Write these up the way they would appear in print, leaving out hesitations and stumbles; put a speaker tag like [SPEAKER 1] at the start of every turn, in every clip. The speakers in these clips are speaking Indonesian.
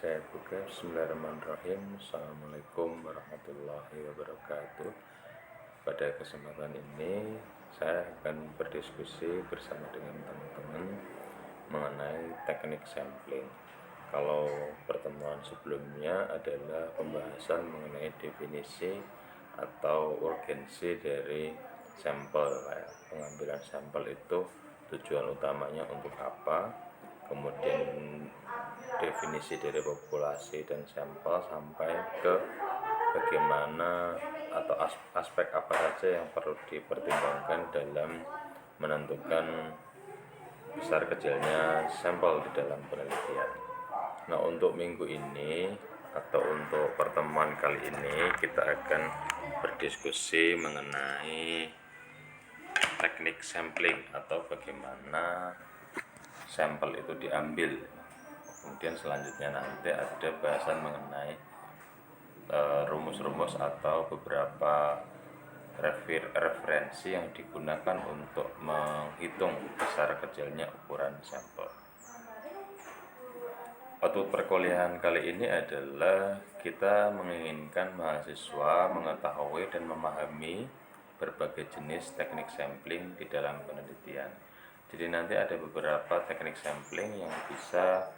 [SPEAKER 1] saya buka. Bismillahirrahmanirrahim. Assalamualaikum warahmatullahi wabarakatuh. Pada kesempatan ini saya akan berdiskusi bersama dengan teman-teman mengenai teknik sampling. Kalau pertemuan sebelumnya adalah pembahasan mengenai definisi atau urgensi dari sampel. Pengambilan sampel itu tujuan utamanya untuk apa, kemudian definisi dari populasi dan sampel, sampai ke bagaimana atau aspek apa saja yang perlu dipertimbangkan dalam menentukan besar kecilnya sampel di dalam penelitian. Nah, untuk minggu ini atau untuk pertemuan kali ini kita akan berdiskusi mengenai teknik sampling atau bagaimana sampel itu diambil. Kemudian selanjutnya nanti ada bahasan mengenai rumus-rumus atau beberapa referensi yang digunakan untuk menghitung besar kecilnya ukuran sampel. Untuk perkuliahan kali ini adalah kita menginginkan mahasiswa mengetahui dan memahami berbagai jenis teknik sampling di dalam penelitian. Jadi nanti ada beberapa teknik sampling yang bisa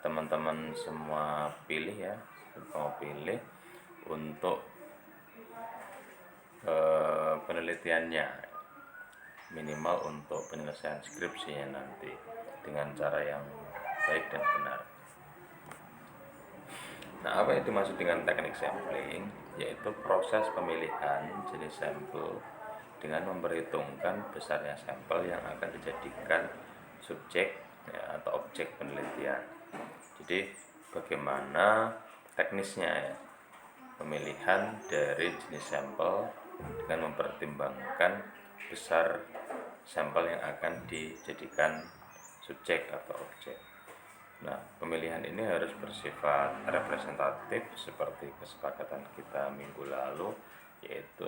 [SPEAKER 1] teman-teman semua pilih ya, untuk penelitiannya, minimal untuk penyelesaian skripsinya nanti dengan cara yang baik dan benar. Nah, apa yang dimaksud dengan teknik sampling? Yaitu proses pemilihan jenis sampel dengan memperhitungkan besarnya sampel yang akan dijadikan subjek ya, atau objek penelitian. Jadi bagaimana teknisnya ya, pemilihan dari jenis sampel dengan mempertimbangkan besar sampel yang akan dijadikan subjek atau objek. Nah, pemilihan ini harus bersifat representatif seperti kesepakatan kita minggu lalu, yaitu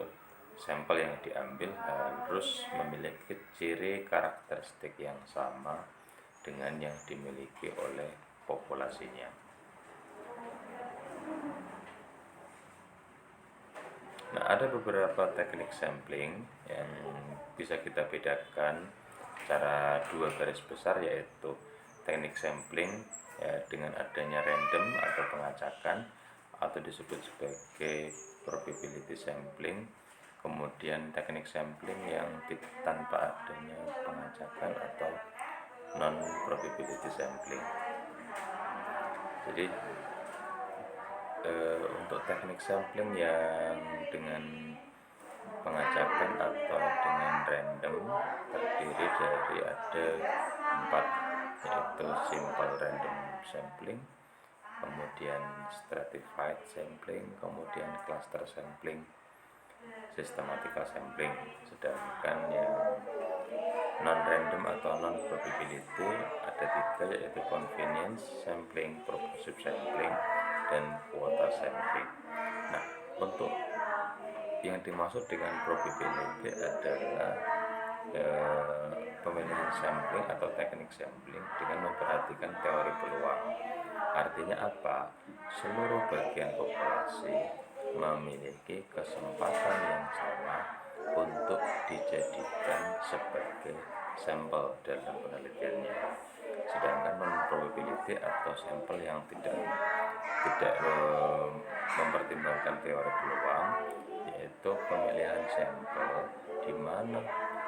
[SPEAKER 1] sampel yang diambil harus memiliki ciri karakteristik yang sama dengan yang dimiliki oleh populasinya. Nah, ada beberapa teknik sampling yang bisa kita bedakan secara dua garis besar, yaitu teknik sampling ya, dengan adanya random atau pengacakan atau disebut sebagai probability sampling. Kemudian teknik sampling yang tanpa adanya pengacakan atau non probability sampling. Jadi untuk teknik sampling yang dengan pengacakan atau dengan random terdiri dari ada 4, yaitu simple random sampling, kemudian stratified sampling, kemudian cluster sampling, systematical sampling. Sedangkan yang non random atau non probability ada 3, yaitu convenience sampling, purposive sampling, dan quota sampling. Nah, untuk yang dimaksud dengan probability adalah pemilihan sampling atau teknik sampling dengan memperhatikan teori peluang. Artinya apa? Seluruh bagian populasi memiliki kesempatan yang sama untuk dijadikan sebagai sampel dalam penelitiannya. Sedangkan non-probability atau sampel yang tidak mempertimbangkan teori peluang, yaitu pemilihan sampel di mana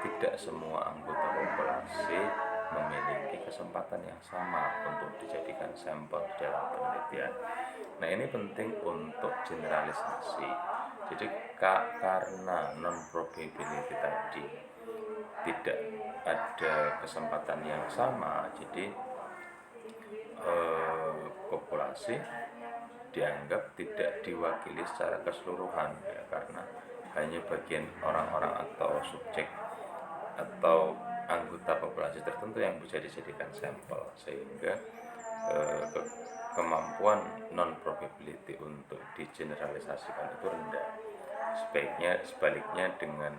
[SPEAKER 1] tidak semua anggota populasi memiliki kesempatan yang sama untuk dijadikan sampel dalam penelitian. Nah, ini penting untuk generalisasi. Jadi karena non probability tadi tidak ada kesempatan yang sama, jadi populasi dianggap tidak diwakili secara keseluruhan ya, karena hanya bagian orang-orang atau subjek atau anggota populasi tertentu yang bisa dijadikan sampel, sehingga kemampuan non probability untuk digeneralisasikan itu rendah. Sebaliknya dengan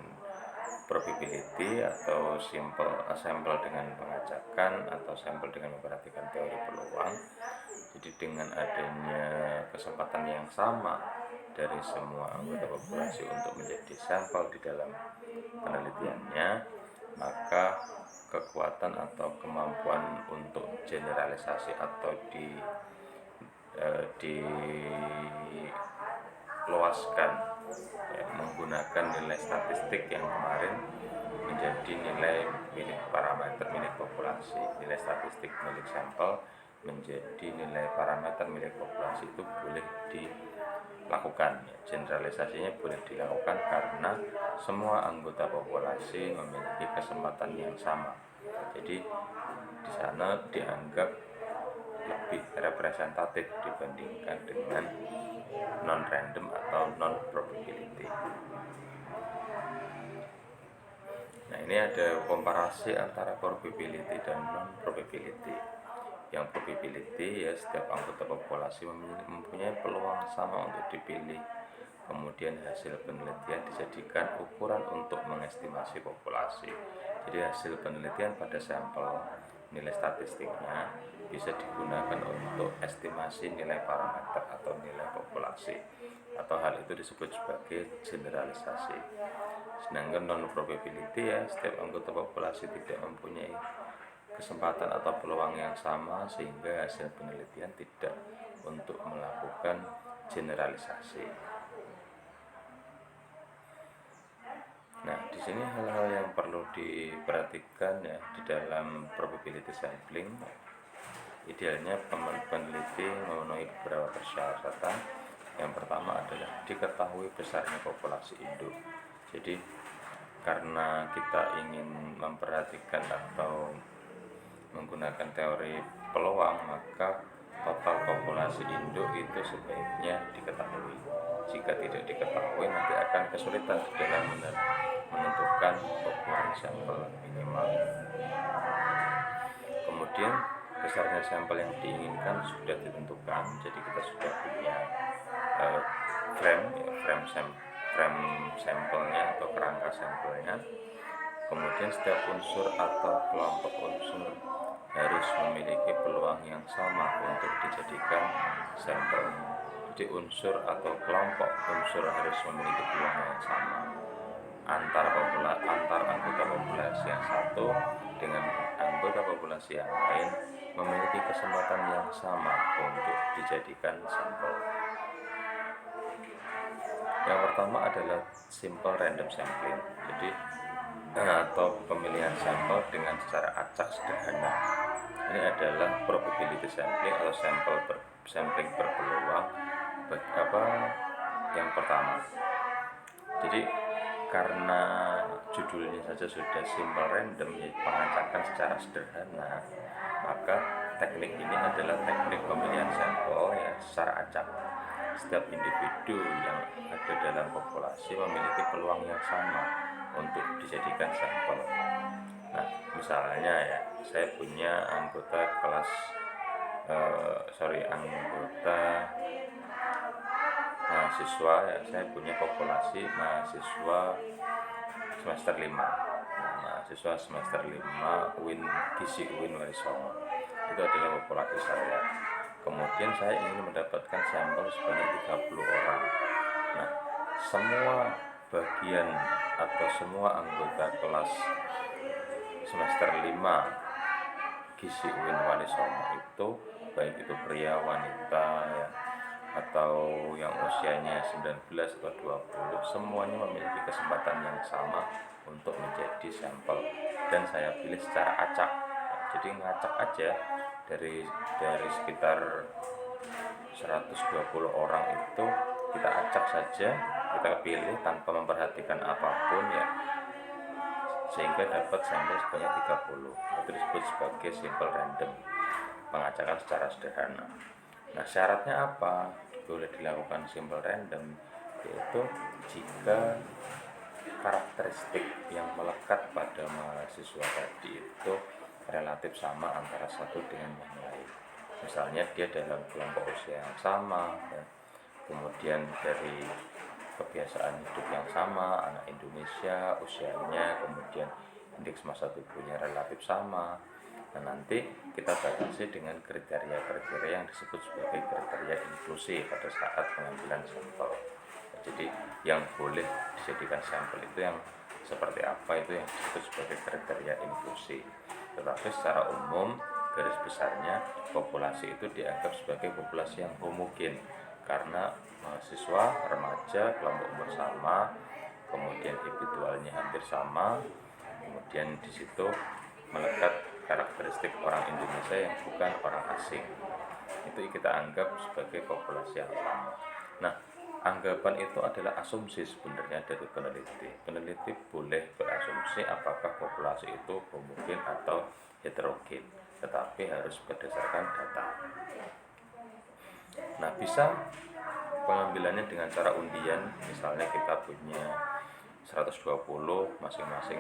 [SPEAKER 1] probability atau sampel dengan pengacakan atau sampel dengan memperhatikan teori peluang. Jadi dengan adanya kesempatan yang sama dari semua anggota populasi untuk menjadi sampel di dalam penelitiannya, maka kekuatan atau kemampuan untuk generalisasi atau diluaskan ya, menggunakan nilai statistik yang kemarin menjadi nilai milik parameter milik populasi. Nilai statistik milik sampel menjadi nilai parameter milik populasi itu boleh dilakukan ya. Generalisasinya boleh dilakukan karena semua anggota populasi memiliki kesempatan yang sama. Jadi di sana dianggap lebih representatif dibandingkan dengan non random atau non probability. Nah, ini ada komparasi antara probability dan non probability. Yang probability ya setiap anggota populasi mempunyai peluang sama untuk dipilih. Kemudian hasil penelitian dijadikan ukuran untuk mengestimasi populasi. Jadi hasil penelitian pada sampel nilai statistiknya bisa digunakan untuk estimasi nilai parameter atau nilai populasi, atau hal itu disebut sebagai generalisasi. Sedangkan non probability ya setiap anggota populasi tidak mempunyai kesempatan atau peluang yang sama sehingga hasil penelitian tidak untuk melakukan generalisasi. Nah, di sini hal-hal yang perlu diperhatikan ya di dalam probability sampling. Idealnya peneliti memenuhi beberapa persyaratan. Yang pertama adalah diketahui besarnya populasi induk. Jadi karena kita ingin memperhatikan atau menggunakan teori peluang, maka total populasi induk itu sebaiknya diketahui. Jika tidak diketahui, nanti akan kesulitan di dalam menentukan ukuran sampel minimal. Kemudian besarnya sampel yang diinginkan sudah ditentukan, jadi kita sudah punya frame sampelnya atau kerangka sampelnya. Kemudian setiap unsur atau kelompok unsur harus memiliki peluang yang sama untuk dijadikan sampel. Jadi unsur atau kelompok unsur harus memiliki peluang yang sama antar anggota populasi yang satu dengan anggota populasi yang lain memiliki kesempatan yang sama untuk dijadikan sampel. Yang pertama adalah simple random sampling, jadi atau pemilihan sampel dengan secara acak sederhana. Ini adalah probability sampling atau sampling berpeluang yang pertama. Jadi karena judulnya saja sudah simple random, pengacakan secara sederhana, maka teknik ini adalah teknik pemilihan sampel ya secara acak. Setiap individu yang ada dalam populasi memiliki peluang yang sama untuk dijadikan sampel. Nah, misalnya ya, saya punya anggota mahasiswa ya, saya punya populasi mahasiswa semester 5. Mahasiswa semester 5 Gizi UIN Walisono. Itu adalah populasi saya. Kemudian saya ingin mendapatkan sampel sebanyak 30 orang. Nah, semua bagian atau semua anggota kelas semester 5 Gizi UIN Walisono itu, baik itu pria, wanita ya, atau yang usianya 19 atau 20, semuanya memiliki kesempatan yang sama untuk menjadi sampel, dan saya pilih secara acak. Jadi ngacak aja dari sekitar 120 orang itu kita acak saja, kita pilih tanpa memperhatikan apapun ya, sehingga dapat sampel sebanyak 30. Itu disebut sebagai simple random, pengacakan secara sederhana. Nah, syaratnya apa boleh dilakukan simple random? Yaitu jika karakteristik yang melekat pada mahasiswa tadi itu relatif sama antara satu dengan yang lain. Misalnya dia dalam kelompok usia yang sama ya. Kemudian dari kebiasaan hidup yang sama, anak Indonesia, usianya, kemudian indeks massa tubuhnya relatif sama. Nah, nanti kita batasi dengan kriteria-kriteria yang disebut sebagai kriteria inklusi pada saat pengambilan sampel. Jadi yang boleh dijadikan sampel itu yang seperti apa, itu yang disebut sebagai kriteria inklusi. Tetapi secara umum garis besarnya populasi itu dianggap sebagai populasi yang homogen karena mahasiswa, remaja, kelompok umur sama, kemudian habitualnya hampir sama, kemudian di situ melekat karakteristik orang Indonesia yang bukan orang asing. Itu kita anggap sebagai populasi yang sama. Nah, anggapan itu adalah asumsi sebenarnya dari peneliti. Peneliti boleh berasumsi apakah populasi itu homogen atau heterogen, tetapi harus berdasarkan data. Nah, bisa pengambilannya dengan cara undian. Misalnya kita punya 120, masing-masing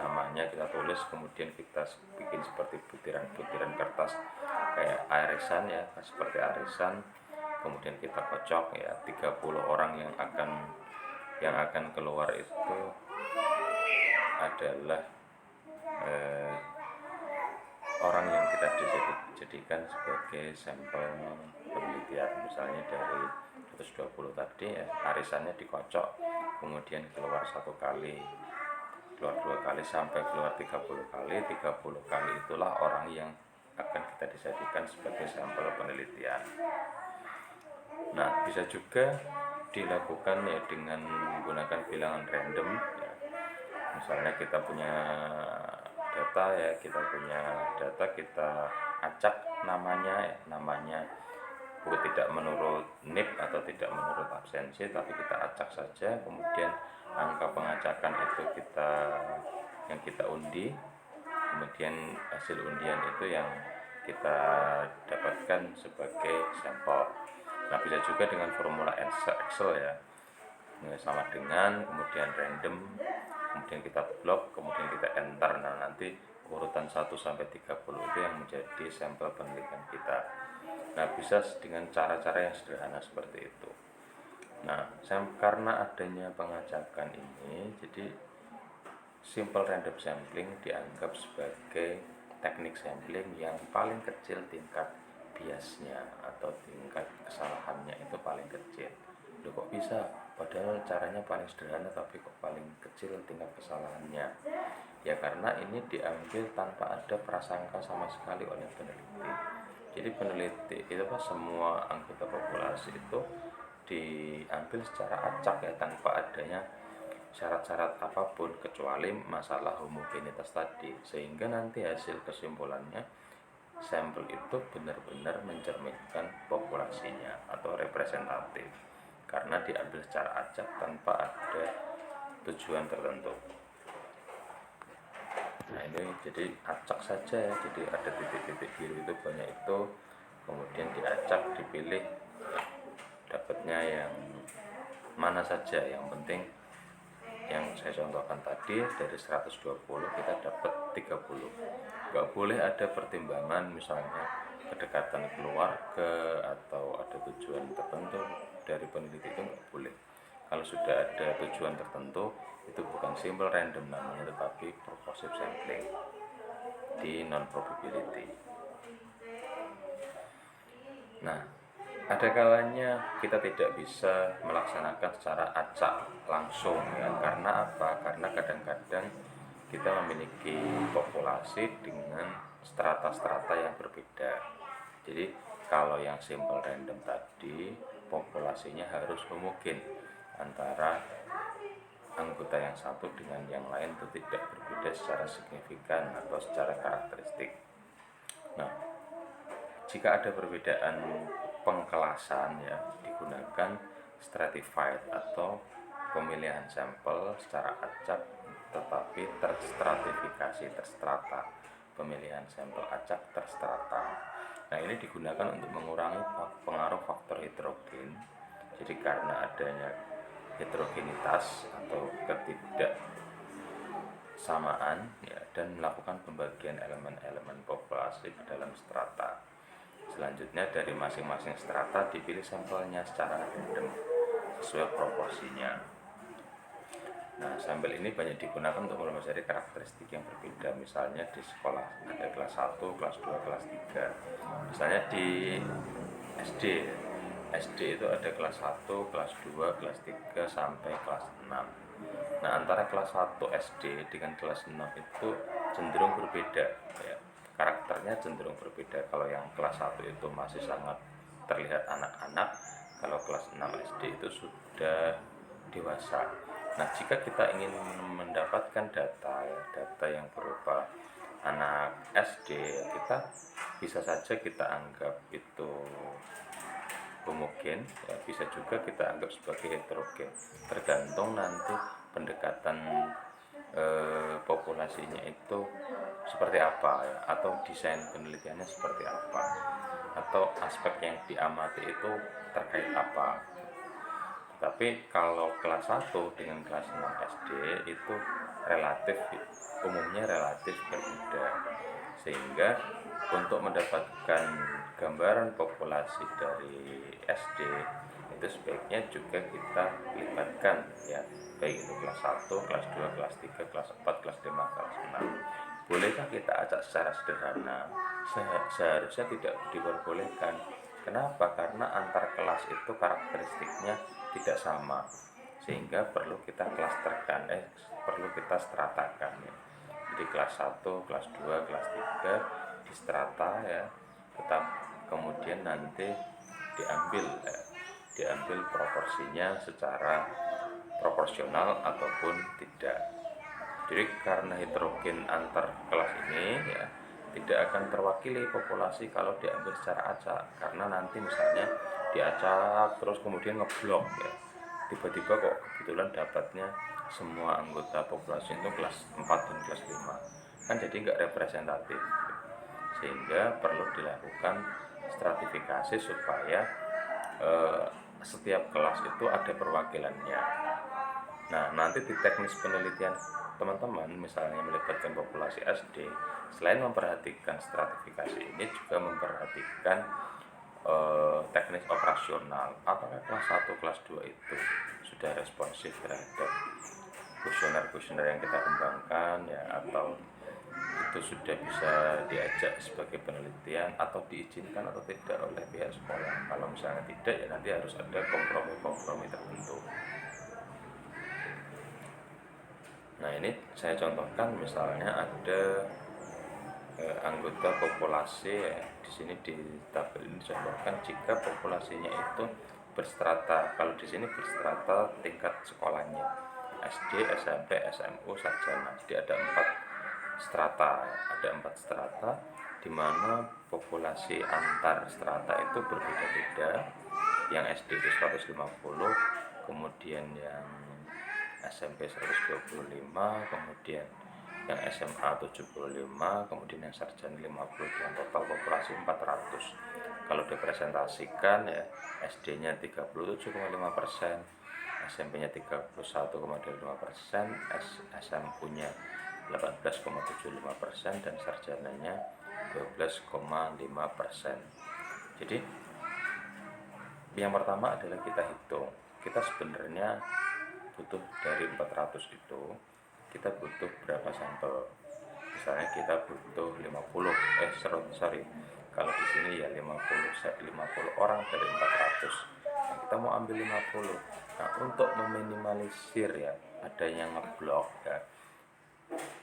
[SPEAKER 1] namanya kita tulis, kemudian kita bikin seperti butiran-butiran kertas kayak arisan ya, seperti arisan. Kemudian kita kocok ya, 30 orang yang akan keluar itu adalah orang yang kita jadikan sebagai sampel penelitian. Misalnya dari 120 tadi ya, arisannya dikocok, kemudian keluar 1 kali, keluar 2 kali, sampai keluar 30 kali. 30 kali itulah orang yang akan kita dijadikan sebagai sampel penelitian. Nah, bisa juga dilakukan ya dengan menggunakan bilangan random ya. Misalnya kita punya data ya, kita acak namanya ya, namanya bukan tidak menurut NIP atau tidak menurut absensi, tapi kita acak saja, kemudian angka pengacakan itu yang kita undi, kemudian hasil undian itu yang kita dapatkan sebagai sampel. Nah, bisa juga dengan formula Excel ya, sama dengan kemudian random, kemudian kita blok, kemudian kita enter. Nah, nanti urutan 1 sampai 30 itu yang menjadi sampel penelitian kita. Nah, bisa dengan cara-cara yang sederhana seperti itu. Nah, karena adanya pengacakan ini, jadi simple random sampling dianggap sebagai teknik sampling yang paling kecil tingkat biasnya atau tingkat kesalahannya itu paling kecil. Loh, kok bisa? Padahal caranya paling sederhana tapi kok paling kecil tingkat kesalahannya? Ya karena ini diambil tanpa ada prasangka sama sekali oleh peneliti. Jadi peneliti itu semua anggota populasi itu diambil secara acak ya, tanpa adanya syarat-syarat apapun kecuali masalah homogenitas tadi, sehingga nanti hasil kesimpulannya sampel itu benar-benar mencerminkan populasinya atau representatif karena diambil secara acak tanpa ada tujuan tertentu. Nah, ini jadi acak saja ya, jadi ada titik-titik biru itu banyak itu, kemudian diacak, dipilih dapatnya yang mana saja. Yang penting yang saya contohkan tadi, dari 120 kita dapat 30. Nggak boleh ada pertimbangan misalnya kedekatan keluarga atau ada tujuan tertentu dari peneliti, itu nggak boleh. Kalau sudah ada tujuan tertentu, itu bukan simple random namanya, tetapi purposive sampling di non-probability. Nah, ada kalanya kita tidak bisa melaksanakan secara acak langsung ya. Karena apa? Karena kadang-kadang kita memiliki populasi dengan strata-strata yang berbeda. Jadi kalau yang simple random tadi, populasinya harus homogen antara anggota yang satu dengan yang lain, itu tidak berbeda secara signifikan atau secara karakteristik. Nah, jika ada perbedaan pengkelasan ya, digunakan stratified atau pemilihan sampel secara acak tetapi terstratifikasi, terstrata, pemilihan sampel acak terstrata. Nah, ini digunakan untuk mengurangi pengaruh faktor heterogen. Jadi karena adanya heterogenitas atau ketidaksamaan ya, dan melakukan pembagian elemen-elemen populasi ke dalam strata. Selanjutnya dari masing-masing strata dipilih sampelnya secara random sesuai proporsinya. Nah, sampel ini banyak digunakan untuk mempelajari karakteristik yang berbeda. Misalnya di sekolah ada kelas 1, kelas 2, kelas 3. Misalnya di SD. SD itu ada kelas 1, kelas 2, kelas 3 sampai kelas 6. Nah, antara kelas 1 SD dengan kelas 6 itu cenderung berbeda ya. Karakternya cenderung berbeda. Kalau yang kelas 1 itu masih sangat terlihat anak-anak, kalau kelas 6 SD itu sudah dewasa. Nah, jika kita ingin mendapatkan data yang berupa anak SD, kita bisa saja kita anggap itu homogen, ya, bisa juga kita anggap sebagai heterogen, tergantung nanti pendekatan populasinya itu seperti apa ya, atau desain penelitiannya seperti apa, atau aspek yang diamati itu terkait apa. Tapi kalau kelas 1 dengan kelas 6 SD itu umumnya relatif berbeda. Sehingga untuk mendapatkan gambaran populasi dari SD itu sebaiknya juga kita libatkan ya, baik itu kelas 1, kelas 2, kelas 3, kelas 4, kelas 5, kelas 6. Bolehkah kita acak secara sederhana? Seharusnya tidak diperbolehkan. Kenapa? Karena antar kelas itu karakteristiknya tidak sama, sehingga perlu kita klasterkan, perlu kita stratakan ya. Jadi kelas 1, kelas 2, kelas 3 di strata ya, tetap kemudian nanti diambil proporsinya secara proporsional ataupun tidak. Jadi karena heterogen antar kelas ini ya, tidak akan terwakili populasi kalau diambil secara acak, karena nanti misalnya diacak terus kemudian ngeblok ya, tiba-tiba kok kebetulan dapatnya semua anggota populasi itu kelas 4 dan kelas 5, kan jadi nggak representatif. Sehingga perlu dilakukan stratifikasi supaya setiap kelas itu ada perwakilannya. Nah, nanti di teknis penelitian teman-teman misalnya melibatkan populasi SD, selain memperhatikan stratifikasi ini juga memperhatikan teknis operasional. Apakah kelas 1, kelas 2 itu sudah responsif terhadap kuesioner-kuesioner yang kita kembangkan ya, atau itu sudah bisa diajak sebagai penelitian atau diizinkan atau tidak oleh pihak sekolah. Kalau misalnya tidak, ya nanti harus ada kompromi-kompromi tertentu. Nah, ini saya contohkan misalnya ada anggota populasi ya. Di sini di tabel ini dicontohkan jika populasinya itu berstrata. Kalau di sini berstrata tingkat sekolahnya SD, SMP, SMU, sarjana. Jadi ada 4 strata, di mana populasi antar strata itu berbeda-beda. Yang SD itu 150, kemudian yang SMP 125, kemudian yang SMA 75, kemudian yang sarjana 50, dengan total populasi 400. Kalau dipresentasikan ya, SD-nya 37,5%, SMP-nya 31,25%, SMU-nya 18,75%, dan sarjananya 12,5%. Jadi yang pertama adalah kita hitung, kita sebenarnya butuh dari 400 itu kita butuh berapa sampel. Misalnya kita butuh 50, kalau di sini ya 50 orang dari 400. Nah, kita mau ambil 50. Nah, untuk meminimalisir ya ada yang ngeblok ya,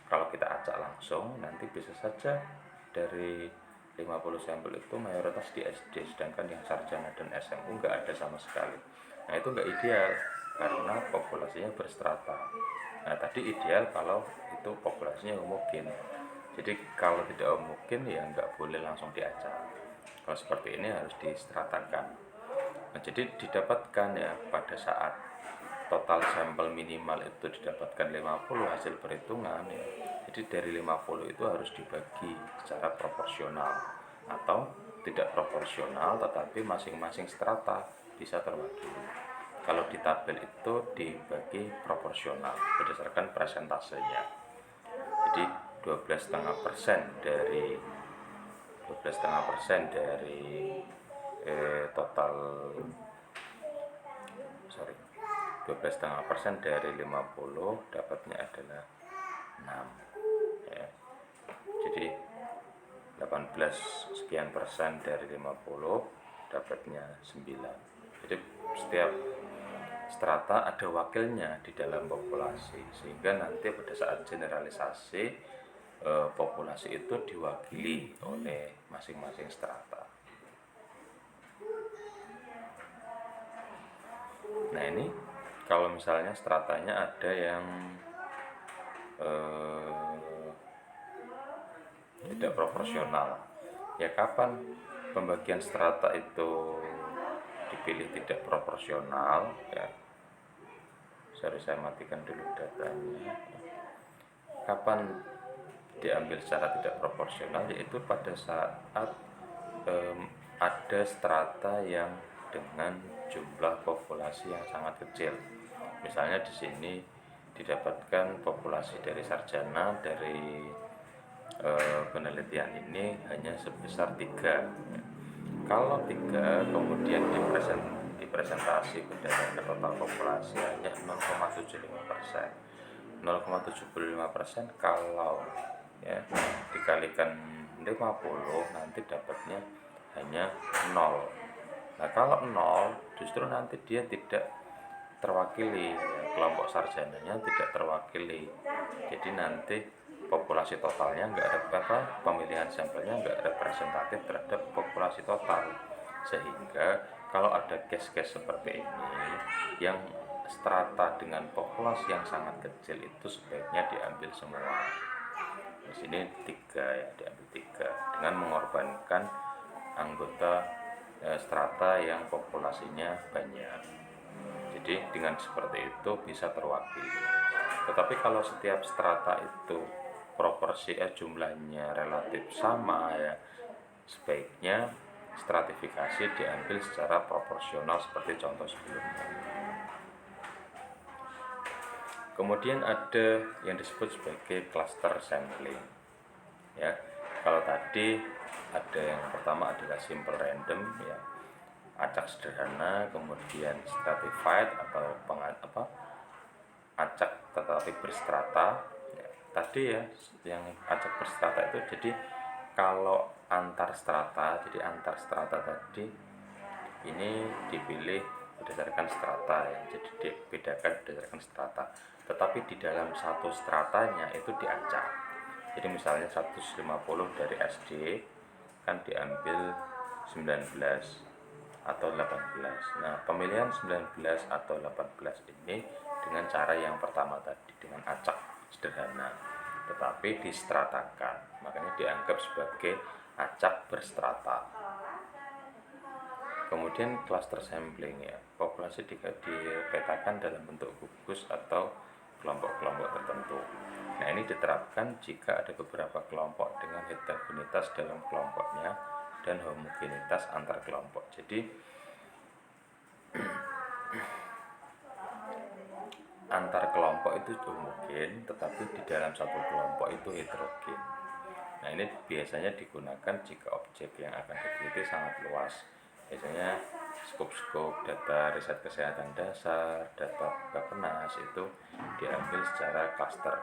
[SPEAKER 1] kalau kita acak langsung nanti bisa saja dari 50 sampel itu mayoritas di SD, sedangkan yang sarjana dan SMU nggak ada sama sekali. Nah, itu nggak ideal karena populasinya berstrata. Nah, tadi ideal kalau itu populasinya homogen. Jadi kalau tidak homogen ya nggak boleh langsung diacak. Kalau seperti ini harus distratakan. Nah, jadi didapatkan ya pada saat total sampel minimal itu didapatkan 50 hasil perhitungan ya. Jadi dari 50 itu harus dibagi secara proporsional atau tidak proporsional, tetapi masing-masing strata bisa terwakili. Kalau di tabel itu dibagi proporsional berdasarkan presentasenya. Jadi 12,5% dari total 12,5% dari 50 dapatnya adalah 6 ya. Jadi 18 sekian persen dari 50 dapatnya 9. Jadi setiap strata ada wakilnya di dalam populasi, sehingga nanti pada saat generalisasi populasi itu diwakili oleh masing-masing strata. Nah ini kalau misalnya stratanya ada yang tidak proporsional, ya kapan pembagian strata itu dipilih tidak proporsional ya. Saya matikan dulu datanya. Kapan diambil secara tidak proporsional, yaitu pada saat ada strata yang dengan jumlah populasi yang sangat kecil. Misalnya di sini didapatkan populasi dari sarjana dari penelitian ini hanya sebesar 3. Kalau 3 kemudian dipresentasi berdasarkan total populasi hanya 0,75%. 0,75% kalau ya dikalikan 50 nanti dapatnya hanya 0. Nah kalau 0 justru nanti dia tidak terwakili ya, kelompok sarjananya tidak terwakili. Jadi nanti populasi totalnya nggak ada pemilihan sampelnya nggak representatif terhadap populasi total, sehingga kalau ada case-case seperti ini yang strata dengan populasi yang sangat kecil itu sebaiknya diambil semua. Di sini 3 ya, diambil 3 dengan mengorbankan anggota strata yang populasinya banyak. Jadi dengan seperti itu bisa terwakili. Tetapi kalau setiap strata itu proporsi jumlahnya relatif sama ya, sebaiknya stratifikasi diambil secara proporsional seperti contoh sebelumnya. Kemudian ada yang disebut sebagai cluster sampling ya. Kalau tadi ada yang pertama adalah simple random ya, acak sederhana, kemudian stratified atau acak tetapi berstrata ya. Tadi ya yang acak berstrata itu jadi kalau antar strata, jadi antar strata tadi ini dipilih berdasarkan strata ya, jadi dibedakan berdasarkan strata, tetapi di dalam satu stratanya itu diacak. Jadi misalnya 150 dari SD kan diambil 19 atau 18. Nah pemilihan 19 atau 18 ini dengan cara yang pertama tadi, dengan acak sederhana, tetapi distratakan, makanya dianggap sebagai acak berstrata. Kemudian cluster sampling ya, populasi dipetakan dalam bentuk gugus atau kelompok-kelompok tertentu. Nah ini diterapkan jika ada beberapa kelompok dengan heterogenitas dalam kelompoknya dan homogenitas antar kelompok. Jadi antar kelompok itu homogen, tetapi di dalam satu kelompok itu heterogen. Nah ini biasanya digunakan jika objek yang akan diteliti sangat luas. Biasanya skop-skop data riset kesehatan dasar, data Bappenas itu diambil secara cluster.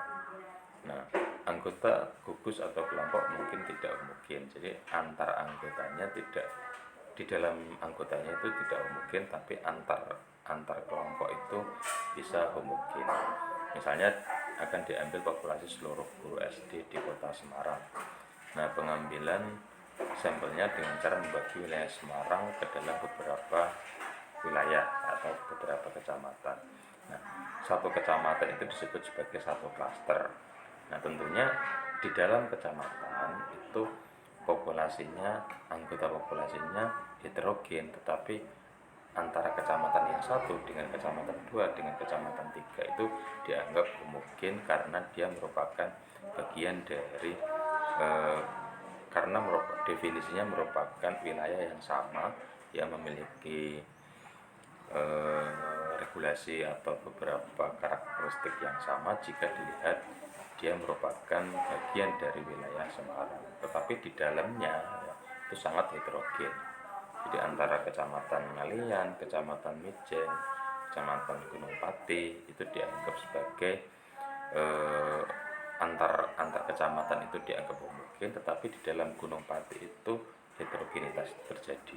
[SPEAKER 1] Nah, anggota gugus atau kelompok mungkin tidak homogen, jadi antar anggotanya tidak, di dalam anggotanya itu tidak homogen, tapi antar kelompok itu bisa homogen. Misalnya akan diambil populasi seluruh guru SD di kota Semarang. Nah, pengambilan sampelnya dengan cara membagi wilayah Semarang ke dalam beberapa wilayah atau beberapa kecamatan. Nah, satu kecamatan itu disebut sebagai satu klaster. Nah, tentunya di dalam kecamatan itu populasinya, anggota populasinya heterogen, tetapi antara kecamatan yang satu dengan kecamatan 2 dengan kecamatan 3 itu dianggap homogen karena dia merupakan bagian dari karena definisinya merupakan wilayah yang sama yang memiliki regulasi atau beberapa karakteristik yang sama jika dilihat dia merupakan bagian dari wilayah Semarang, tetapi di dalamnya ya, itu sangat heterogen. Jadi antara kecamatan Ngalian, kecamatan Mijen, Kecamatan Gunung Pati itu dianggap sebagai eh, antar kecamatan itu dianggap homogen, tetapi di dalam Gunung Pati itu heterogenitas terjadi.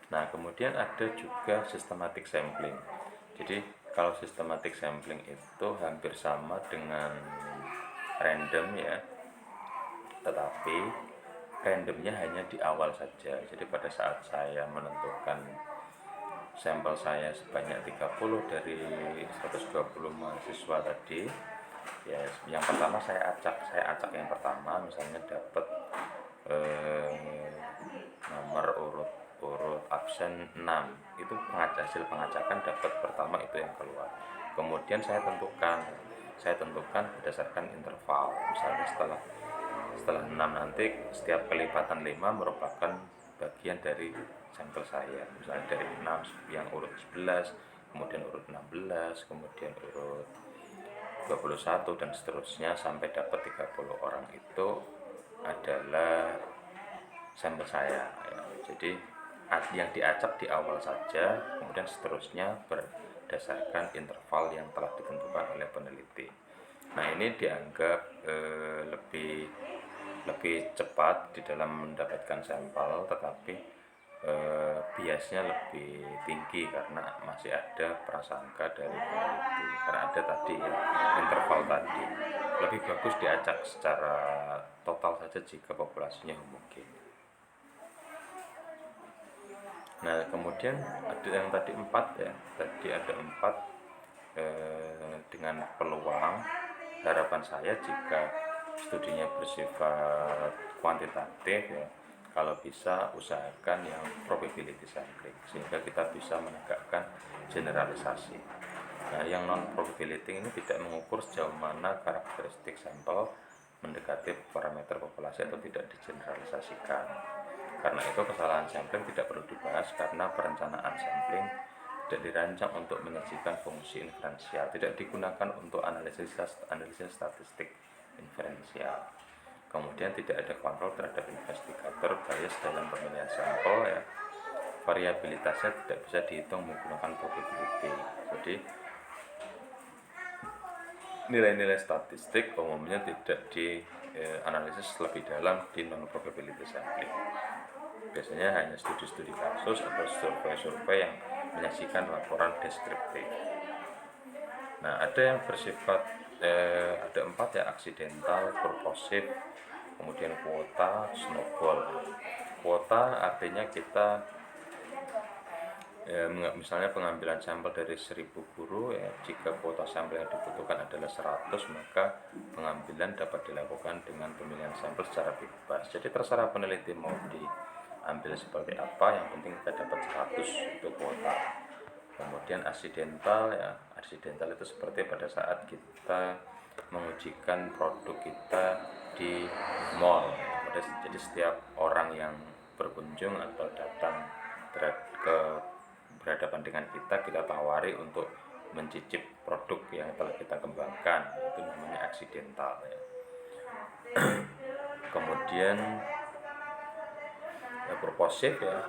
[SPEAKER 1] Nah, kemudian ada juga systematic sampling. Jadi kalau systematic sampling itu hampir sama dengan random ya, tetapi randomnya hanya di awal saja. Jadi pada saat saya menentukan sampel saya sebanyak 30 dari 120 mahasiswa tadi, ya yang pertama saya acak yang pertama, misalnya dapat nomor urut absen 6, itu hasil pengacakan dapat pertama itu yang keluar. Kemudian saya tentukan berdasarkan interval, misalnya setelah 6 nanti setiap kelipatan 5 merupakan bagian dari sampel saya, misalnya dari 6 yang urut 11, kemudian urut 16, kemudian urut 21 dan seterusnya sampai dapat 30 orang itu adalah sampel saya ya. Jadi yang diacak di awal saja, kemudian seterusnya berdasarkan interval yang telah ditentukan oleh peneliti. Nah, ini dianggap lebih cepat di dalam mendapatkan sampel, tetapi biasnya lebih tinggi karena masih ada prasangka dari peneliti, karena ada tadi ya, interval tadi. Lebih bagus diacak secara total saja jika populasinya homogen. Nah, kemudian ada yang tadi 4 ya, tadi ada 4 dengan peluang. Harapan saya jika studinya bersifat kuantitatif ya, kalau bisa usahakan yang probability sampling sehingga kita bisa menegakkan generalisasi. Nah, yang non probability ini tidak mengukur sejauh mana karakteristik sampel mendekati parameter populasi atau tidak digeneralisasikan. Karena itu kesalahan sampling tidak perlu dibahas karena perencanaan sampling tidak dirancang untuk menyajikan fungsi inferensial, tidak digunakan untuk analisis statistik inferensial. Kemudian tidak ada kontrol terhadap investigator bias dalam pemilihan sampel ya. Variabilitasnya tidak bisa dihitung menggunakan probability. Jadi nilai-nilai statistik umumnya tidak dianalisis lebih dalam di non probability sampling. Biasanya hanya studi-studi kasus atau survei-survei yang menyajikan laporan deskriptif. Nah, ada yang bersifat ada 4 ya, aksidental, purposive, kemudian kuota, snowball. Kuota artinya kita misalnya pengambilan sampel dari 1000 guru ya, jika kuota sampel yang dibutuhkan adalah 100, maka pengambilan dapat dilakukan dengan pemilihan sampel secara bebas. Jadi terserah peneliti mau diambil seperti apa, yang penting kita dapat 100 itu kuota. Kemudian aksidental ya, aksidental itu seperti pada saat kita mengujikan produk kita di mall. Jadi setiap orang yang berkunjung atau datang berhadapan dengan kita tawari untuk mencicip produk yang telah kita kembangkan, itu namanya aksidental ya. Kemudian purposive ya,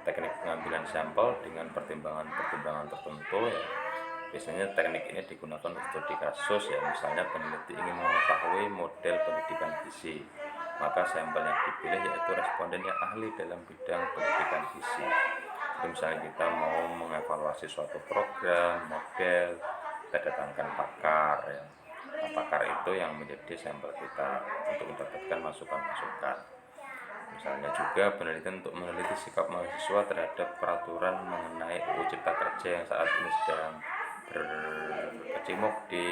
[SPEAKER 1] teknik pengambilan sampel dengan pertimbangan tertentu ya. Biasanya teknik ini digunakan untuk studi kasus ya, misalnya peneliti ingin mengetahui model pendidikan gizi, maka sampel yang dipilih yaitu responden yang ahli dalam bidang pendidikan gizi. Jadi misalnya kita mau mengevaluasi suatu program, model, kita datangkan pakar ya. Nah, pakar itu yang menjadi sampel kita untuk mendapatkan masukan-masukan. Misalnya juga penelitian untuk meneliti sikap mahasiswa terhadap peraturan mengenai UU Cipta Kerja yang saat ini sedang berkecamuk di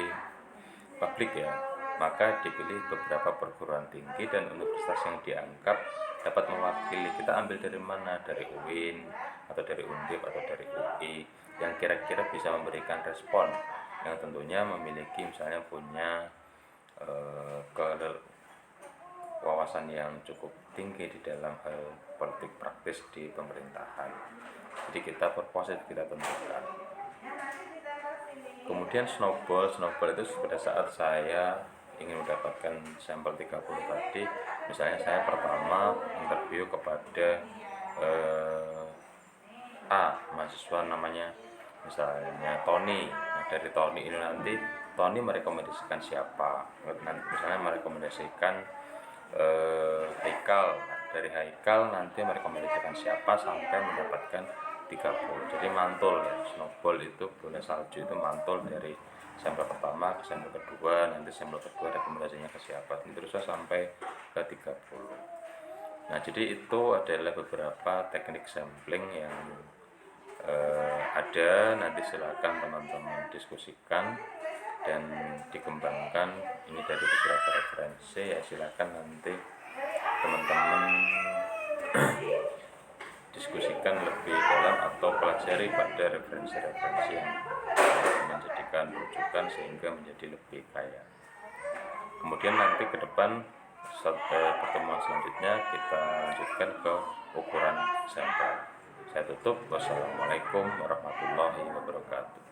[SPEAKER 1] publik ya, maka dipilih beberapa perguruan tinggi dan universitas yang dianggap dapat mewakili. Kita ambil dari mana? Dari UIN atau dari Undip atau dari UI yang kira-kira bisa memberikan respon, yang tentunya memiliki misalnya punya wawasan yang cukup tinggi di dalam hal politik praktis di pemerintahan. Jadi kita purposive, kita tentukan. Kemudian snowball itu pada saat saya ingin mendapatkan sampel 30 tadi, misalnya saya pertama interview kepada mahasiswa namanya misalnya Tony. Nah, dari Tony ini nanti Tony merekomendasikan siapa, misalnya merekomendasikan Haikal. Nah, dari Haikal nanti merekomendasikan siapa sampai mendapatkan 30. Jadi mantul ya, snowball itu bola salju itu mantul dari sampel pertama ke sampel kedua, nanti sampel kedua rekomendasinya ke siapa, terus sampai ke 30. Nah, jadi itu adalah beberapa teknik sampling yang ada. Nanti silakan teman-teman diskusikan dan dikembangkan. Ini dari beberapa referensi ya, silakan nanti teman-teman diskusikan lebih dalam atau pelajari pada referensi-referensi yang menjadikan rujukan sehingga menjadi lebih kaya. Kemudian nanti ke depan pertemuan selanjutnya kita lanjutkan ke ukuran sampel. Saya tutup. Wassalamualaikum warahmatullahi wabarakatuh.